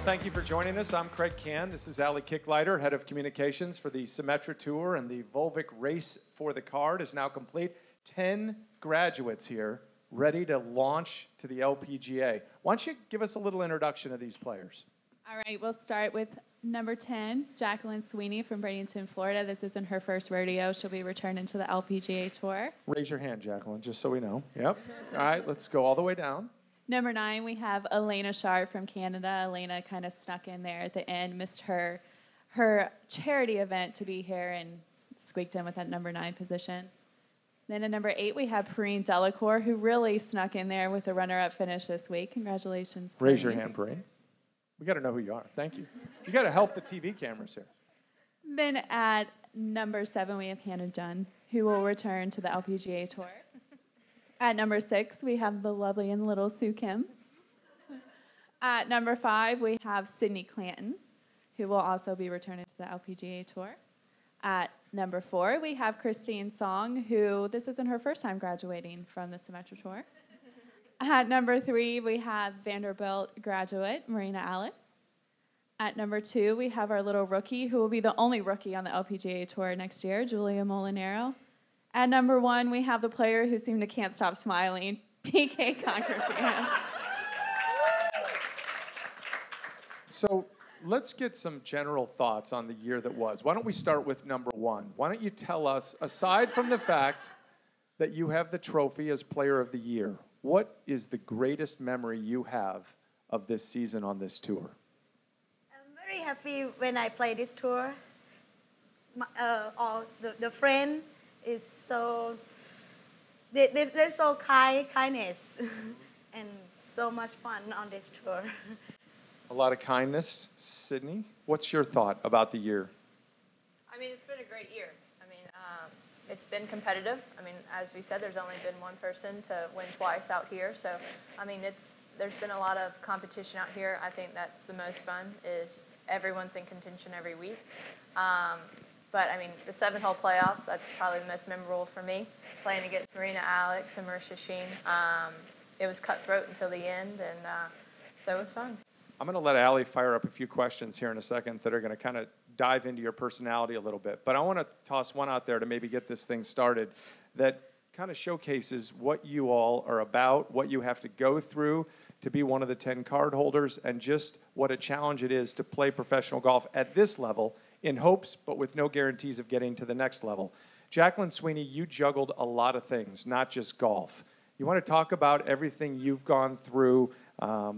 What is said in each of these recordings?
thank you for joining us. I'm Kraig Kann. This is Kicklighter, Head of Communications for the Symetra Tour, and the Volvik race for the card is now complete. 10 graduates here ready to launch to the LPGA. Why don't you give us a little introduction of these players? All right, we'll start with number 10, Jacqueline Sweeney from Bradenton, Florida. This isn't her first rodeo. She'll be returning to the LPGA Tour. Raise your hand, Jacqueline, just so we know. Yep. All right, let's go all the way down. Number 9, we have Elena Sharp from Canada. Elena kind of snuck in there at the end, missed her charity event to be here and squeaked in with that number 9 position. Then at number 8, we have Perrine Delacour, who really snuck in there with a runner-up finish this week. Congratulations, Perrine. Raise your hand, Perrine. We got to know who you are. Thank you. You got to help the TV cameras here. Then at number 7, we have Hannah Dunn, who will return to the LPGA Tour. At number 6, we have the lovely and little Sue Kim. At number 5, we have Sydney Clanton, who will also be returning to the LPGA Tour. At number 4, we have Christine Song, who this isn't her first time graduating from the Symetra Tour. At number 3, we have Vanderbilt graduate, Marina Alex. At number 2, we have our little rookie, who will be the only rookie on the LPGA Tour next year, Julia Molinaro. At number 1, we have the player who seemed to can't stop smiling, PK Conkerfield. So let's get some general thoughts on the year that was. Why don't we start with number 1? Why don't you tell us, aside from the fact that you have the trophy as Player of the Year, what is the greatest memory you have of this season on this tour? I'm very happy when I play this tour. All the friend is so, they're so kindness and so much fun on this tour. A lot of kindness. Sydney, what's your thought about the year? I mean, it's been a great year. I mean, it's been competitive. I mean, as we said, there's only been one person to win twice out here. So, I mean, there's been a lot of competition out here. I think that's the most fun, is everyone's in contention every week. But, I mean, the 7-hole playoff, that's probably the most memorable for me, playing against Marina Alex and Marisha Sheen. It was cutthroat until the end, and so it was fun. I'm going to let Allie fire up a few questions here in a second that are going to kind of dive into your personality a little bit. But I want to toss one out there to maybe get this thing started that kind of showcases what you all are about, what you have to go through to be one of the 10 card holders, and just what a challenge it is to play professional golf at this level in hopes, but with no guarantees of getting to the next level. Jacqueline Sweeney, you juggled a lot of things, not just golf. You want to talk about everything you've gone through,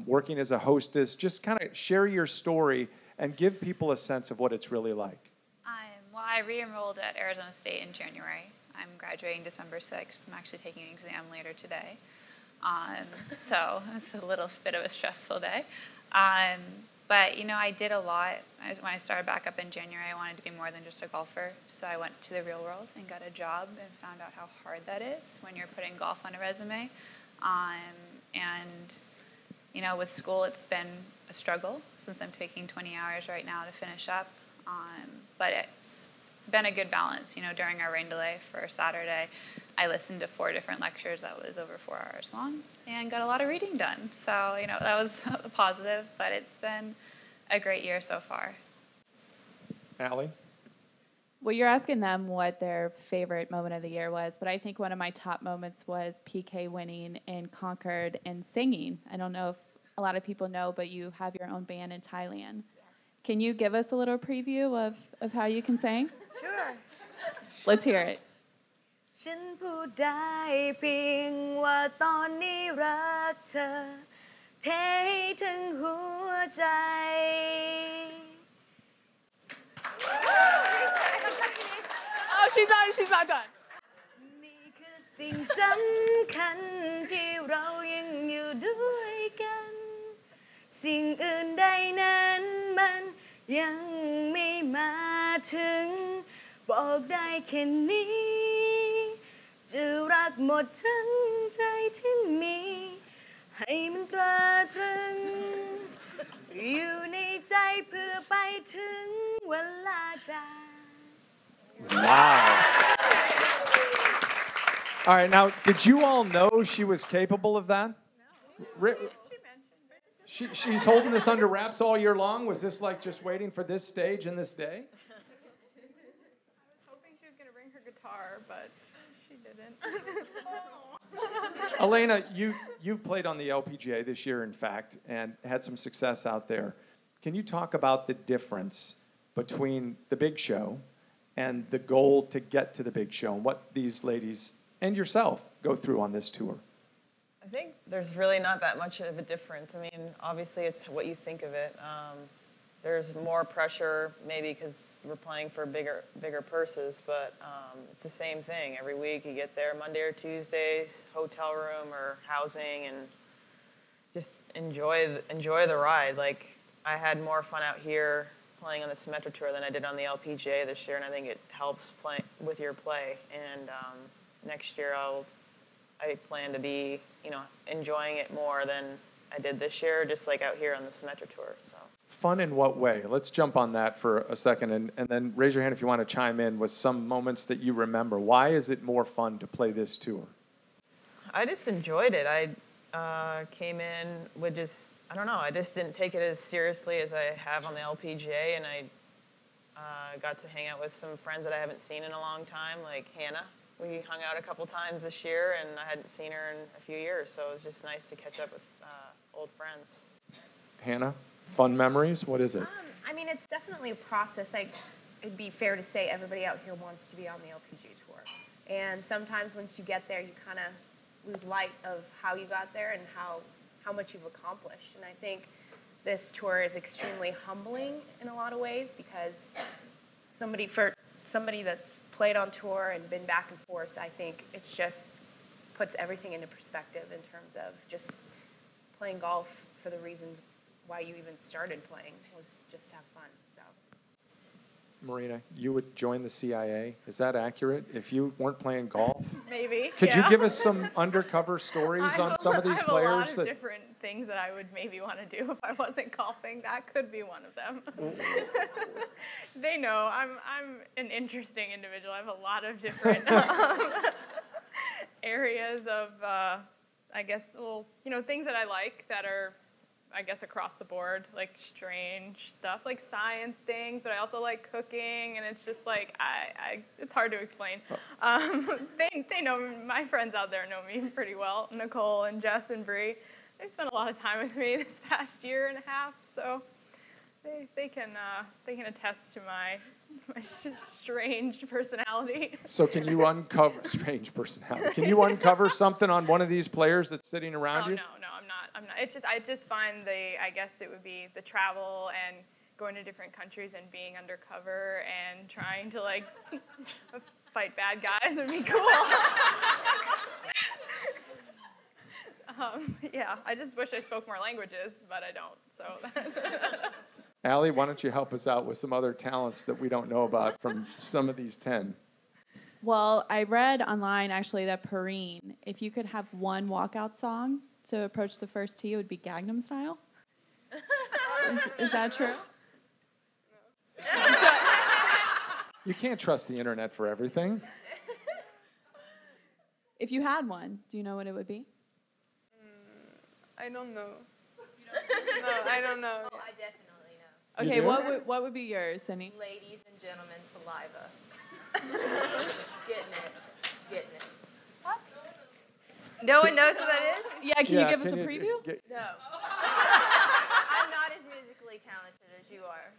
working as a hostess, just kind of share your story and give people a sense of what it's really like. Well, I re-enrolled at Arizona State in January. I'm graduating December 6th. I'm actually taking an exam later today. So it's a little bit of a stressful day. But, you know, I did a lot. When I started back up in January, I wanted to be more than just a golfer. So I went to the real world and got a job and found out how hard that is when you're putting golf on a resume. And, you know, with school, it's been a struggle since I'm taking 20 hours right now to finish up. But it's been a good balance. You know, during our rain delay for Saturday, I listened to 4 different lectures that was over 4 hours long and got a lot of reading done. So, you know, that was a positive, but it's been a great year so far. Allie? Well, you're asking them what their favorite moment of the year was, but I think one of my top moments was PK winning in Concord and singing. I don't know if a lot of people know, but you have your own band in Thailand. Yes. Can you give us a little preview of how you can sing? Sure. Let's hear it. ฉันพูดได้เพียงว่าตอนนี้รักเธอเทให้ถึงหัวใจ Oh, she's not done. นี่คือสิ่งสำคัญที่เรายังอยู่ด้วยกันสิ่งอื่นใดนั้นมันยังไม่มาถึงบอกได้แค่นี้จะรักหมดทั้งใจที่มีให้มันตราตรึงอยู่ในใจเพื่อไปถึงเวลาจาก Wow. All right, now, did you all know she was capable of that? No. She's holding this under wraps all year long? Was this like just waiting for this stage and this day? I was hoping she was going to bring her guitar, but she didn't. Elena, you've played on the LPGA this year, in fact, and had some success out there. Can you talk about the difference between the big show and the goal to get to the big show, and what these ladies and yourself go through on this tour? I think there's really not that much of a difference. I mean, obviously it's what you think of it. There's more pressure, maybe because we're playing for bigger purses, but it's the same thing. Every week you get there Monday or Tuesdays, hotel room or housing, and just enjoy the ride. Like, I had more fun out here playing on the Symetra Tour than I did on the LPGA this year, and I think it helps play with your play. And next year I plan to be, enjoying it more than I did this year, just like out here on the Symetra Tour. So. Fun in what way? Let's jump on that for a second, and then raise your hand if you want to chime in with some moments that you remember. Why is it more fun to play this tour? I just enjoyed it. I came in with I just didn't take it as seriously as I have on the LPGA, and I got to hang out with some friends that I haven't seen in a long time, like Hannah. We hung out a couple times this year, and I hadn't seen her in a few years, so it was just nice to catch up with old friends. Hannah, fun memories? What is it? I mean, it's definitely a process. It'd be fair to say everybody out here wants to be on the LPGA Tour. And sometimes once you get there, you kind of lose light of how you got there and how much you've accomplished. And I think this tour is extremely humbling in a lot of ways, because somebody that's played on tour and been back and forth, I think it's just puts everything into perspective in terms of just playing golf for the reasons why you even started playing, was just to have fun. So, Marina, you would join the CIA. Is that accurate? If you weren't playing golf? Maybe. Could you give us some undercover stories on some of these players? I have a lot of different things that I would maybe want to do if I wasn't golfing. That could be one of them. They know I'm an interesting individual. I have a lot of different areas of, things that I like that are, I guess, across the board, like strange stuff, like science things, but I also like cooking, and it's just like, it's hard to explain. They know, my friends out there know me pretty well, Nicole and Jess and Bree. They've spent a lot of time with me this past year and a half, so they can attest to my strange personality. So can you uncover strange personality? Can you uncover something on one of these players that's sitting around you? No, I'm not. I just find I guess it would be the travel and going to different countries and being undercover and trying to like fight bad guys would be cool. Yeah, I just wish I spoke more languages, but I don't, so. Allie, why don't you help us out with some other talents that we don't know about from some of these 10? Well, I read online, actually, that Perrine, if you could have one walkout song to approach the first tee, it would be Gangnam Style. Is that true? No. You can't trust the internet for everything. If you had one, do you know what it would be? I don't know. No, I don't know. Oh, I definitely know. Okay, what would be yours, Cindy? Ladies and gentlemen, saliva. Getting it. What? No one knows what that is? Yeah, can you give us a preview? No. I'm not as musically talented as you are.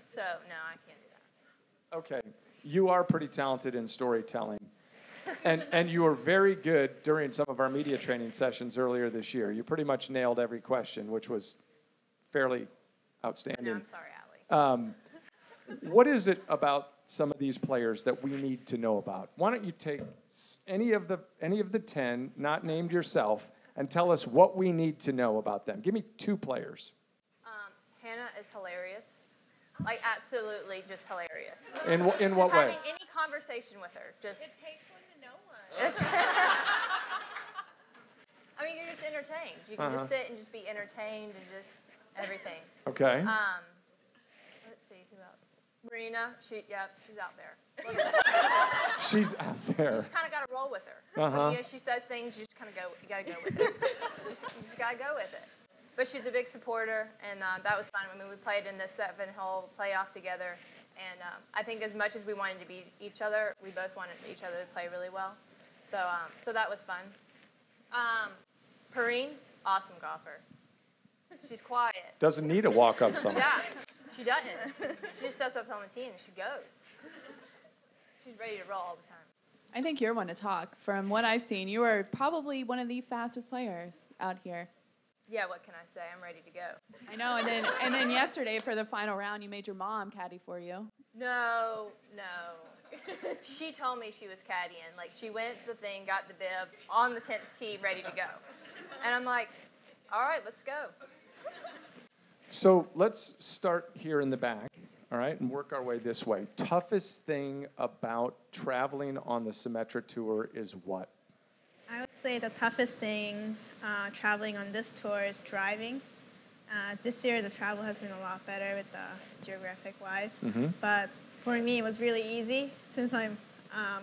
So, no, I can't do that. Okay, you are pretty talented in storytelling. And you were very good during some of our media training sessions earlier this year. You pretty much nailed every question, which was fairly outstanding. No, I'm sorry, Allie. What is it about some of these players that we need to know about? Why don't you take any of the 10, not named yourself, and tell us what we need to know about them. Give me 2 players. Hannah is hilarious. Like, absolutely just hilarious. In what just way? Having any conversation with her. Just. It takes one to know one. I mean, you're just entertained. You can just sit and just be entertained and just everything. Okay. Let's see, who else? Marina, she's out there. She's out there. You just kind of got to roll with her. When, she says things, you just kind of go, you got to go with it. You just got to go with it. But she's a big supporter, and that was fun. I mean, we played in the 7-hole playoff together, and I think as much as we wanted to beat each other, we both wanted each other to play really well. So that was fun. Perrine, awesome golfer. She's quiet. Doesn't need a walk-up song. Yeah, she doesn't. She just steps up on the tee and she goes. She's ready to roll all the time. I think you're one to talk. From what I've seen, you are probably one of the fastest players out here. Yeah, what can I say? I'm ready to go. I know, and then yesterday for the final round, you made your mom caddy for you. No. She told me she was caddying. Like, she went to the thing, got the bib, on the 10th tee, ready to go. And I'm like, all right, let's go. So let's start here in the back, all right, and work our way this way. Toughest thing about traveling on the Symetra Tour is what? I would say the toughest thing traveling on this tour is driving. This year the travel has been a lot better with the geographic-wise, but for me it was really easy since my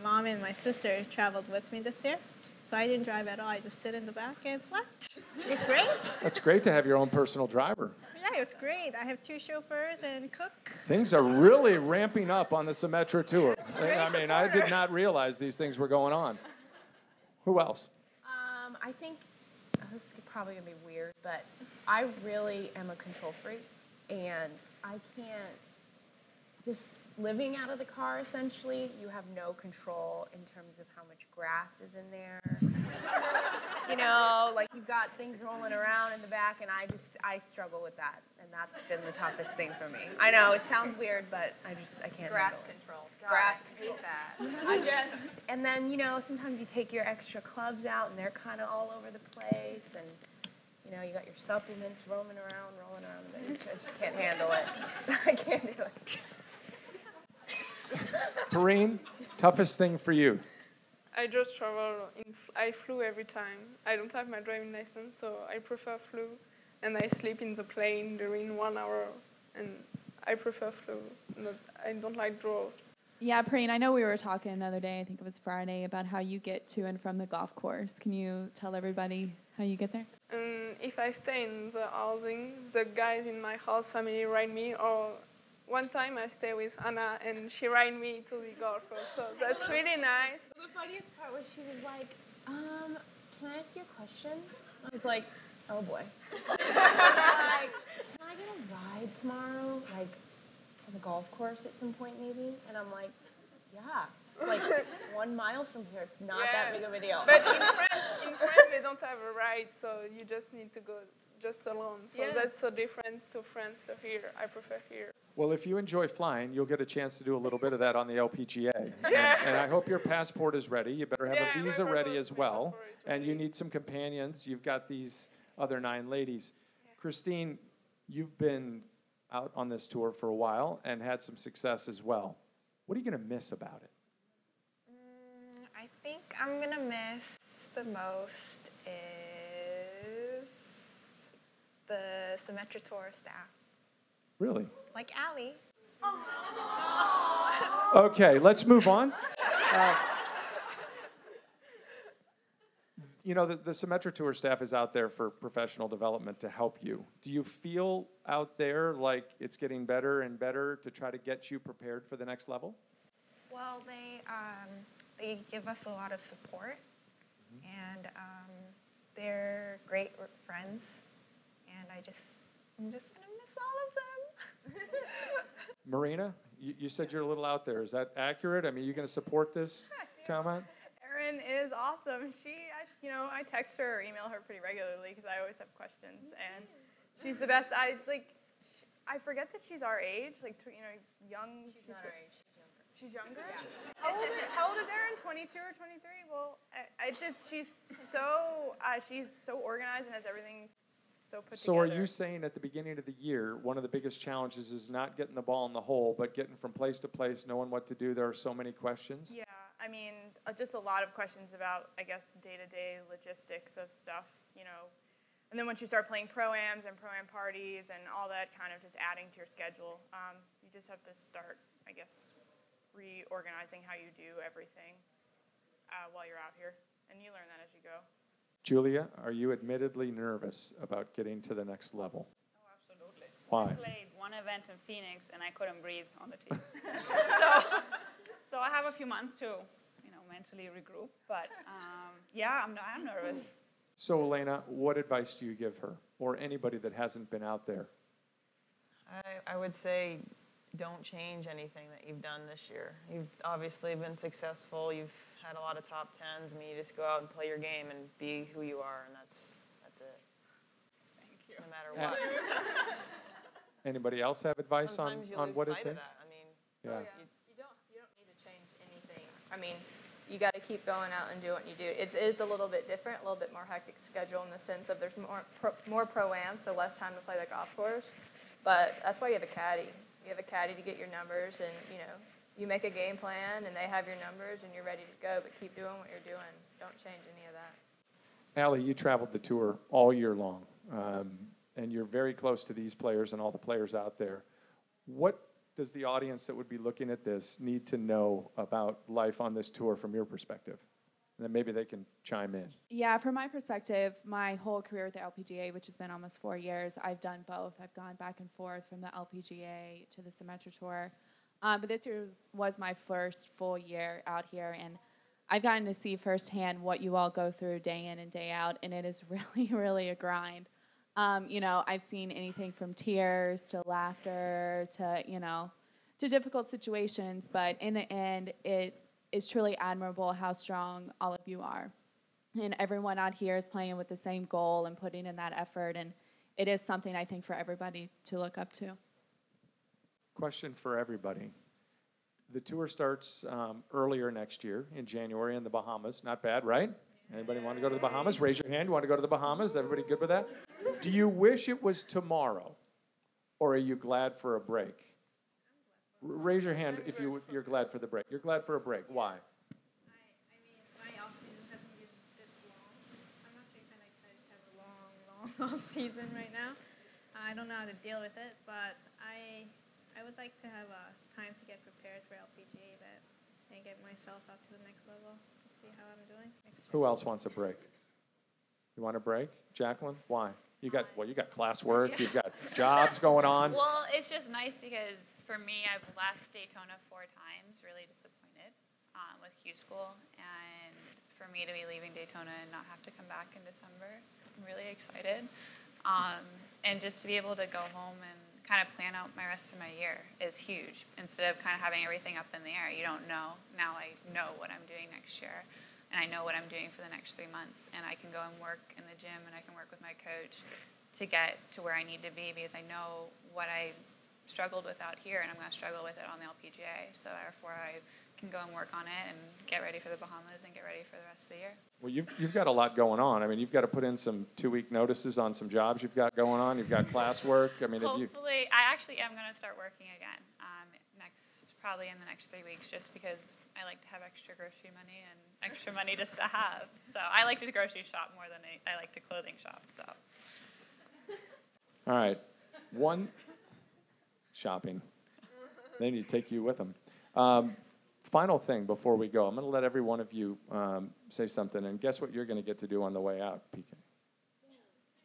mom and my sister traveled with me this year. So I didn't drive at all. I just sit in the back and slept. It's great. That's great to have your own personal driver. Yeah, it's great. I have 2 chauffeurs and cook. Things are really ramping up on the Symetra Tour. I mean, supporter. I did not realize these things were going on. Who else? I think this is probably gonna be weird, but I really am a control freak, and I can't just living out of the car. Essentially, you have no control in terms of how much grass is in there. You know, like you've got things rolling around in the back, and I struggle with that, and that's been the toughest thing for me. I know it sounds weird, but I can't. Grass handle it. control. Grass hate that. And then, you know, sometimes you take your extra clubs out and they're kind of all over the place, and, you know, you got your supplements rolling around, and I just can't handle it. I can't do it. Perrine, toughest thing for you? I just travel. I flew every time. I don't have my driving license, so I prefer flew, and I sleep in the plane during 1 hour, and I prefer flew. I don't like draw. Yeah, Perrine, I know we were talking the other day, I think it was Friday, about how you get to and from the golf course. Can you tell everybody how you get there? If I stay in the housing, the guys in my house family ride me, or one time I stay with Anna and she ride me to the golf course, so that's really nice. The funniest part was she was like, can I ask you a question? I was like, oh boy. Like, can I get a ride tomorrow, like, to the golf course at some point maybe? And I'm like, yeah. It's like 1 mile from here. It's not that big of a deal. But in France they don't have a ride, so you just need to go just alone. So that's so different to France to here. I prefer here. Well, if you enjoy flying, you'll get a chance to do a little bit of that on the LPGA. And I hope your passport is ready. You better have a visa ready as well. And you need some companions. You've got these other 9 ladies. Christine, you've been out on this tour for a while and had some success as well. What are you going to miss about it? I think I'm going to miss the most is the Symetra Tour staff. Really? Like Allie. Okay, let's move on. You know, the Symetra Tour staff is out there for professional development to help you. Do you feel out there like it's getting better and better to try to get you prepared for the next level? Well, they give us a lot of support, and they're great friends, and I'm just gonna miss all of them. Marina, you said you're a little out there. Is that accurate? I mean, you going to support this comment? Erin is awesome. I text her or email her pretty regularly because I always have questions, and she's the best. I forget that she's our age, young. She's not our age. She's younger? Yeah. How old is Erin? 22 or 23? Well, she's so organized and has everything so put So together. are you saying at the beginning of the year, one of the biggest challenges is not getting the ball in the hole, but getting from place to place, knowing what to do? There are so many questions. Yeah, I mean, just a lot of questions about, I guess, day-to-day logistics of stuff, And then once you start playing pro-ams and pro-am parties and all that kind of just adding to your schedule, you just have to start, I guess, reorganizing how you do everything while you're out here. And you learn that as you go. Julia, are you admittedly nervous about getting to the next level? Oh, absolutely. Why? I played one event in Phoenix, and I couldn't breathe on the tee. so I have a few months to, mentally regroup. But yeah, I'm nervous. So, Elena, what advice do you give her, or anybody that hasn't been out there? I would say don't change anything that you've done this year. You've obviously been successful. You've had a lot of top tens. I mean, you just go out and play your game and be who you are, and that's it. Thank you. No matter what. Anybody else have advice Sometimes you on lose what it sight takes? of that. I mean, Yeah. You don't need to change anything. I mean, you got to keep going out and do what you do. It's a little bit different, a little bit more hectic schedule in the sense of there's more pro-am, so less time to play the golf course. But that's why you have a caddy. You have a caddy to get your numbers, and you make a game plan, and they have your numbers, and you're ready to go. But keep doing what you're doing. Don't change any of that. Allie, you traveled the tour all year long, and you're very close to these players and all the players out there. What does the audience that would be looking at this need to know about life on this tour from your perspective? And then maybe they can chime in. Yeah, from my perspective, my whole career with the LPGA, which has been almost 4 years, I've done both. I've gone back and forth from the LPGA to the Symetra Tour. But this year was my first full year out here, and I've gotten to see firsthand what you all go through day in and day out, and it is really, really a grind. I've seen anything from tears to laughter to difficult situations, but in the end, it is truly admirable how strong all of you are. And everyone out here is playing with the same goal and putting in that effort, and it is something I think for everybody to look up to. Question for everybody. The tour starts earlier next year in January in the Bahamas. Not bad, right? Anybody want to go to the Bahamas? Raise your hand. You want to go to the Bahamas? Everybody good with that? Do you wish it was tomorrow, or are you glad for a break? Raise your hand if you're glad for the break. You're glad for a break. Why? I mean, my off season hasn't been this long. I'm actually kind of excited to have a long off season right now. I don't know how to deal with it, but I would like to have time to get prepared for LPGA event and get myself up to the next level to see how I'm doing next year. Who else wants a break? You want a break? Jacqueline? Why? You got classwork, you've got jobs going on. Well, it's just nice because for me, I've left Daytona 4 times, really disappointed with Q School. And for me to be leaving Daytona and not have to come back in December, I'm really excited. And just to be able to go home and kind of plan out my rest of my year is huge. Instead of kind of having everything up in the air, you don't know. Now I know what I'm doing next year. And I know what I'm doing for the next 3 months, and I can go and work in the gym, and I can work with my coach to get to where I need to be because I know what I struggled with out here, and I'm going to struggle with it on the LPGA. So therefore, I can go and work on it and get ready for the Bahamas and get ready for the rest of the year. Well, you've got a lot going on. I mean, you've got to put in some 2-week notices on some jobs you've got going on. You've got classwork. I mean, hopefully, I actually am going to start working again probably in the next 3 weeks, just because I like to have extra grocery money and extra money just to have. So I like to grocery shop more than I like to clothing shop. So. All right, one shopping. They need to take you with them. Final thing before we go, I'm going to let every one of you say something, and guess what you're going to get to do on the way out, PK?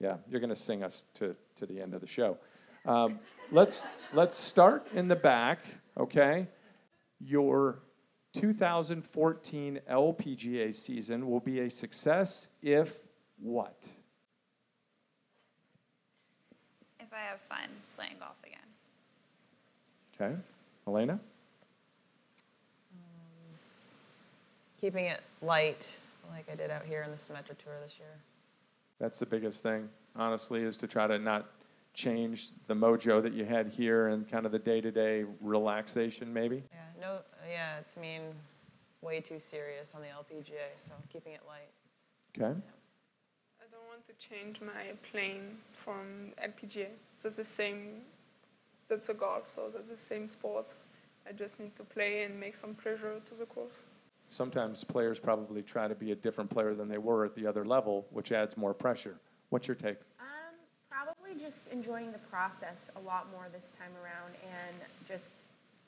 Yeah, you're going to sing us to the end of the show. Let's start in the back, okay? Your 2014 LPGA season will be a success if what? If I have fun playing golf again. Okay. Elena? Keeping it light, like I did out here in the Symetra Tour this year. That's the biggest thing, honestly, is to try to not change the mojo that you had here and kind of the day-to-day relaxation, maybe? It's way too serious on the LPGA, so keeping it light. Okay. I don't want to change my playing from LPGA. That's a golf, so that's the same sport. I just need to play and make some pleasure to the course. Sometimes players probably try to be a different player than they were at the other level, which adds more pressure. What's your take? Probably just enjoying the process a lot more this time around and just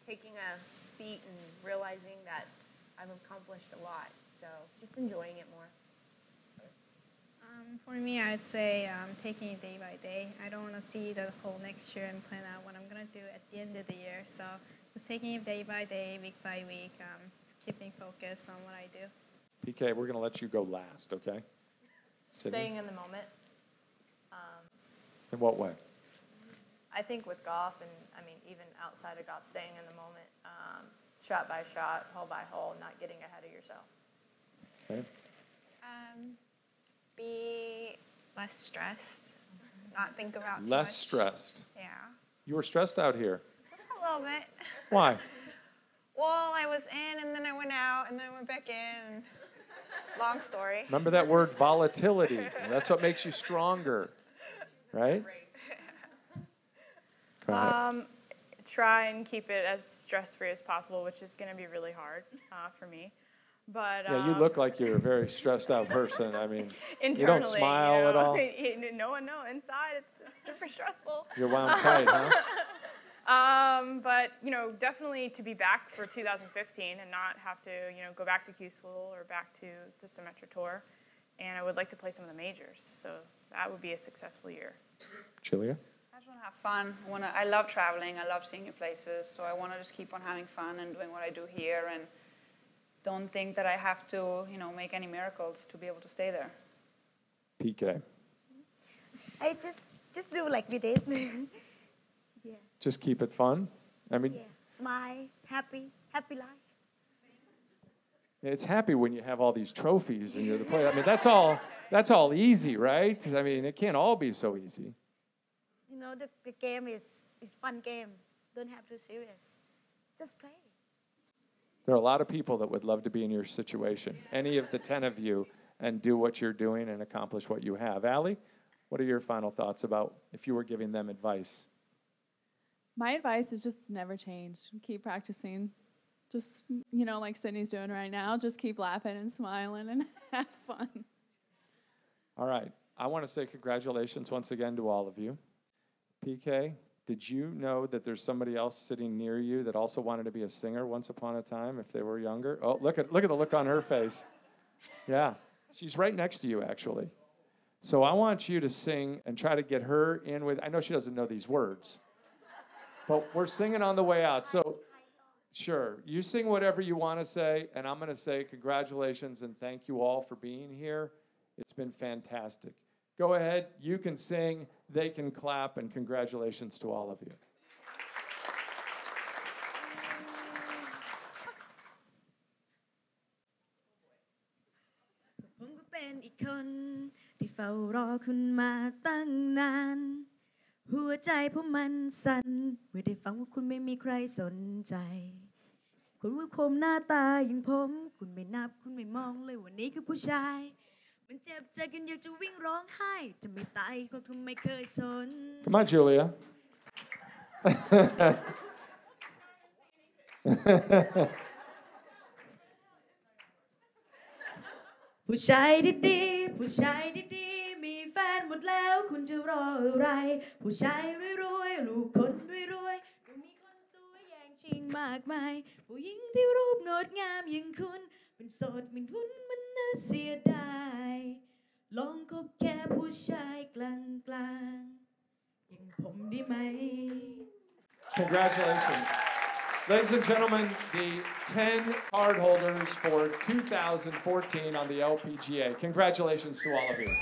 taking a seat and realizing that I've accomplished a lot. So just enjoying it more. For me, I'd say taking it day by day. I don't want to see the whole next year and plan out what I'm going to do at the end of the year. So just taking it day by day, week by week, keeping focus on what I do. PK, we're going to let you go last, okay? Sydney? Staying in the moment. In what way? I think with golf, and I mean even outside of golf, staying in the moment, shot by shot, hole by hole, not getting ahead of yourself. Okay. Be less stressed, not think about too Less much. stressed. Yeah, You were stressed out here. just a little bit. Why? Well, I was in, and then I went out, and then I went back in. Long story. Remember that word volatility. That's what makes you stronger, right? Go ahead. Try and keep it as stress-free as possible, which is going to be really hard for me. But Yeah, you look like you're a very stressed out person. I mean, internally, you don't smile at all. No one knows. Inside, it's super stressful. You're wound tight, huh? But definitely to be back for 2015 and not have to go back to Q School or back to the Symetra Tour, and I would like to play some of the majors. So that would be a successful year. Julia? I just want to have fun. I love traveling. I love seeing new places. So I want to just keep on having fun and doing what I do here, and don't think that I have to, make any miracles to be able to stay there. PK? I just do like we did. Yeah. Just keep it fun? I mean, Yeah. Smile, happy life. it's happy when you have all these trophies and you're the player. I mean, that's all easy, right? I mean, it can't all be so easy. The game is fun game. Don't have to serious. Just play. There are a lot of people that would love to be in your situation, any of the 10 of you, and do what you're doing and accomplish what you have. Allie, what are your final thoughts about if you were giving them advice? My advice is just never change. Keep practicing. Just, like Sydney's doing right now, just keep laughing and smiling and have fun. All right. I want to say congratulations once again to all of you. PK, did you know that there's somebody else sitting near you that also wanted to be a singer once upon a time if they were younger? Oh, look at the look on her face. Yeah. She's right next to you, actually. So I want you to sing and try to get her in with, I know she doesn't know these words, but we're singing on the way out. So, sure, you sing whatever you want to say, and I'm going to say congratulations and thank you all for being here. It's been fantastic. Go ahead, you can sing, they can clap, and congratulations to all of you. ผมก็เป็นอีกคนที่เฝ้ารอคุณมาตั้งนานหัวใจผมมันสั่นเมื่อได้ฟังว่าคุณไม่มีใครสนใจคุณว่าผมหน้าตาอย่างผมคุณไม่นับคุณไม่มองเลยว่านี่คือผู้ชายมันเจ็บใจกันอยากจะวิ่งร้องไห้จะไม่ตายเพราะคุณไม่เคยสน Come on, Julia. ผู้ชายดีๆผู้ชายดีๆมีแฟนหมดแล้วคุณจะรออะไรผู้ชายรวยๆลูกคนรวยๆก็มีคนสวยแย่งชิงมากมายผู้หญิงที่รูปงดงามอย่างคุณเป็นโสดมีทุนมันน่าเสียดายลองคบแค่ผู้ชายกลางๆอย่างผมได้ไหม Congratulations. Ladies and gentlemen, the 10 card holders for 2014 on the LPGA. Congratulations to all of you.